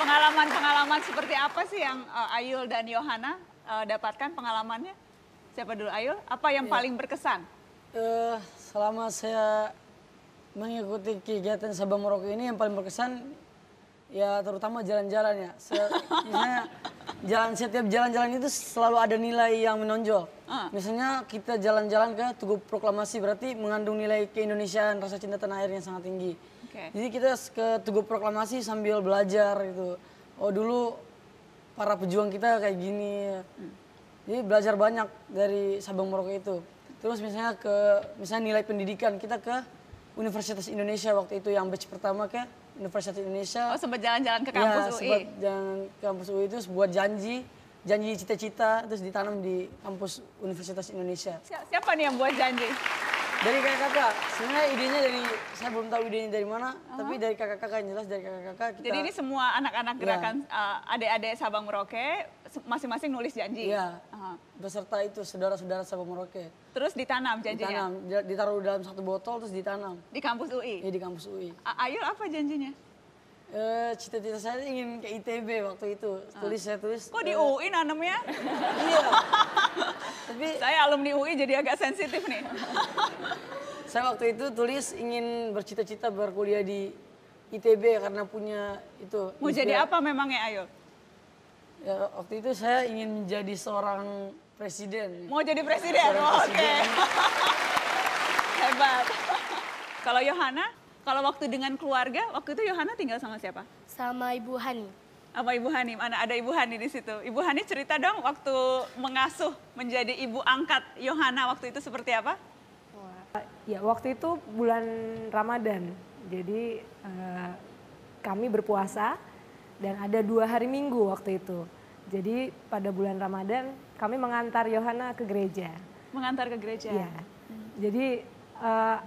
Pengalaman-pengalaman seperti apa sih yang Ayul dan Yohana dapatkan pengalamannya? Siapa dulu Ayul? Apa yang paling berkesan? Selama saya mengikuti kegiatan Sabang Merauke ini yang paling berkesan ya terutama jalan-jalan ya. Misalnya setiap jalan-jalan itu selalu ada nilai yang menonjol. Misalnya kita jalan-jalan ke Tugu Proklamasi berarti mengandung nilai keindonesiaan, rasa cinta tanah air yang sangat tinggi. Jadi kita ke Tugu Proklamasi sambil belajar gitu. Oh dulu para pejuang kita kayak gini. Jadi belajar banyak dari Sabang Merauke itu. Terus misalnya nilai pendidikan kita ke Universitas Indonesia waktu itu yang batch pertama ke Universitas Indonesia. Oh sempat jalan-jalan ke kampus UI? Sempat jalan ke kampus UI itu buat janji cita-cita terus ditanam di kampus Universitas Indonesia. Siapa nih yang buat janji? Dari kakak-kakak. Sebenarnya idenya saya belum tahu idenya dari mana, tapi dari kakak-kakak yang jelas dari kakak-kakak kita. Jadi ini semua anak-anak gerakan adik-adik Sabang Merauke masing-masing nulis janji? Iya, beserta itu saudara-saudara Sabang Merauke. Terus ditanam janjinya? Ditanam, ditaruh dalam satu botol terus ditanam. Di kampus UI? Iya di kampus UI. Ayul apa janjinya? Cita-cita saya ingin ke ITB waktu itu. Saya tulis. Kok di UI nanamnya? Iya. Tapi saya alumni UI jadi agak sensitif nih. Saya waktu itu tulis ingin bercita-cita berkuliah di ITB karena punya itu. Mau jadi apa memangnya Ayul? Ya, waktu itu saya ingin menjadi seorang presiden. Mau jadi presiden? Oke. Hebat. Kalau Yohana? Kalau waktu dengan keluarga, waktu itu Yohana tinggal sama siapa? Sama Ibu Hani. Apa Ibu Hani? Mana ada Ibu Hani di situ? Ibu Hani cerita dong waktu mengasuh menjadi ibu angkat Yohana waktu itu seperti apa? Ya waktu itu bulan Ramadan, jadi kami berpuasa dan ada 2 hari Minggu waktu itu. Jadi pada bulan Ramadan kami mengantar Yohana ke gereja. Mengantar ke gereja? Iya. Jadi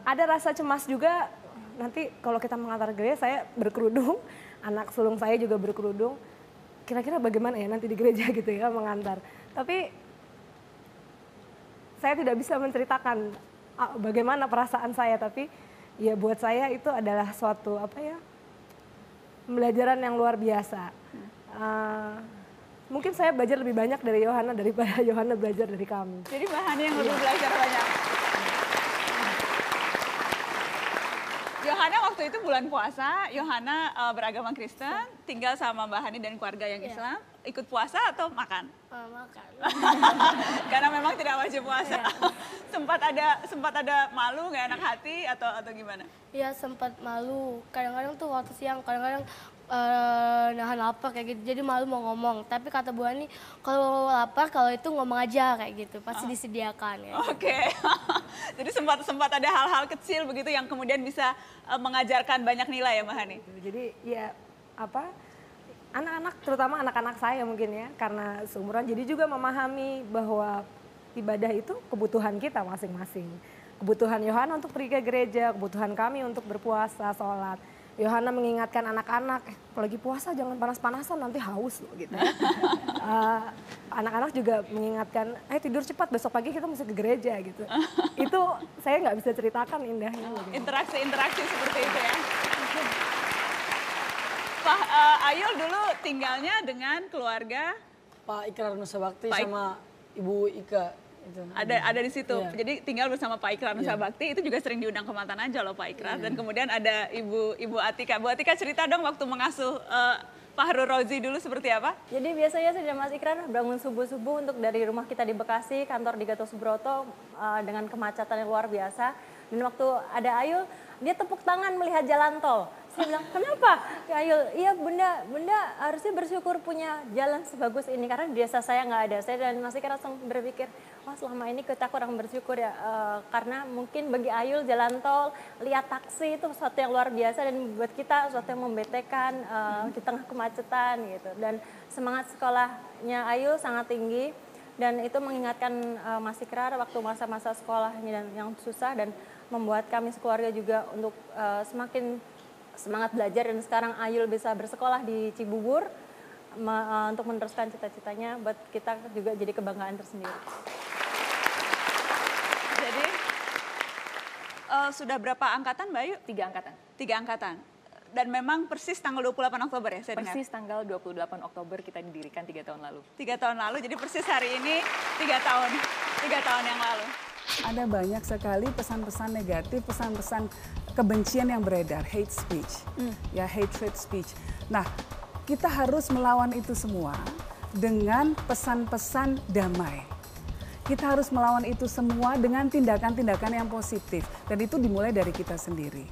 ada rasa cemas juga. Nanti kalau kita mengantar gereja, saya berkerudung, anak sulung saya juga berkerudung. Kira-kira bagaimana ya nanti di gereja gitu ya mengantar. Tapi saya tidak bisa menceritakan bagaimana perasaan saya. Tapi ya buat saya itu adalah suatu pembelajaran yang luar biasa. Mungkin saya belajar lebih banyak dari Yohana daripada Yohana belajar dari kami. Jadi Mbak Hani yang lebih belajar banyak. Yohana waktu itu bulan puasa, Yohana beragama Kristen, tinggal sama Mbak Hani dan keluarga yang Islam. Ikut puasa atau makan? Makan. Karena memang tidak wajib puasa. Sempat ada malu, nggak enak hati atau gimana? Iya sempat malu. Kadang-kadang tuh waktu siang, kadang-kadang nahan lapar kayak gitu. Jadi malu mau ngomong. Tapi kata Bu Ani, kalau lapar kalau itu ngomong aja kayak gitu. Pasti disediakan. Ya. Oke. Jadi sempat ada hal-hal kecil begitu yang kemudian bisa mengajarkan banyak nilai ya Mbak Hani? Jadi ya anak-anak, terutama anak-anak saya mungkin ya, karena seumuran jadi juga memahami bahwa ibadah itu kebutuhan kita masing-masing. Kebutuhan Yohana untuk pergi ke gereja, kebutuhan kami untuk berpuasa, sholat. Yohana mengingatkan anak-anak, apalagi puasa jangan panas-panasan nanti haus loh gitu ya. Anak-anak juga mengingatkan, tidur cepat besok pagi kita mesti ke gereja gitu. Itu saya nggak bisa ceritakan indahnya. Interaksi-interaksi seperti itu ya. Pak Ayul dulu tinggalnya dengan keluarga Pak Ikrar Nusa Bakti sama Ibu Ika. Itu. Ada di situ. Yeah. Jadi tinggal bersama Pak Ikrar Nusa Bakti, itu juga sering diundang ke Mantan aja loh Pak Ikrar. Dan kemudian ada Ibu Atika. Bu Atika cerita dong waktu mengasuh Pak Harul Rozi dulu seperti apa? Jadi biasanya saya dan Mas Ikrar bangun subuh-subuh untuk dari rumah kita di Bekasi, kantor di Gatot Subroto dengan kemacetan yang luar biasa. Dan waktu ada Ayul, dia tepuk tangan melihat jalan tol. Saya bilang, kenapa? Ya Ayul, iya bunda harusnya bersyukur punya jalan sebagus ini. Karena di desa saya nggak ada. Saya dan Mas Ikrar langsung berpikir, wah selama ini kita kurang bersyukur ya. Karena mungkin bagi Ayul jalan tol, lihat taksi itu sesuatu yang luar biasa. Dan buat kita sesuatu yang membetekan di tengah kemacetan gitu. Dan semangat sekolahnya Ayul sangat tinggi. Dan itu mengingatkan Mas Ikrar waktu masa-masa sekolahnya dan yang susah. Dan membuat kami sekeluarga juga untuk semakin semangat belajar. Dan sekarang Ayul bisa bersekolah di Cibubur untuk meneruskan cita-citanya, buat kita juga jadi kebanggaan tersendiri. Jadi sudah berapa angkatan Mbak Ayu? 3 angkatan. 3 angkatan. Dan memang persis tanggal 28 Oktober ya saya dengar? Persis tanggal 28 Oktober kita didirikan 3 tahun lalu. 3 tahun lalu, jadi persis hari ini 3 tahun yang lalu. Ada banyak sekali pesan-pesan negatif, pesan-pesan kebencian yang beredar, hate speech, ya hatred speech. Nah, kita harus melawan itu semua dengan pesan-pesan damai. Kita harus melawan itu semua dengan tindakan-tindakan yang positif, dan itu dimulai dari kita sendiri.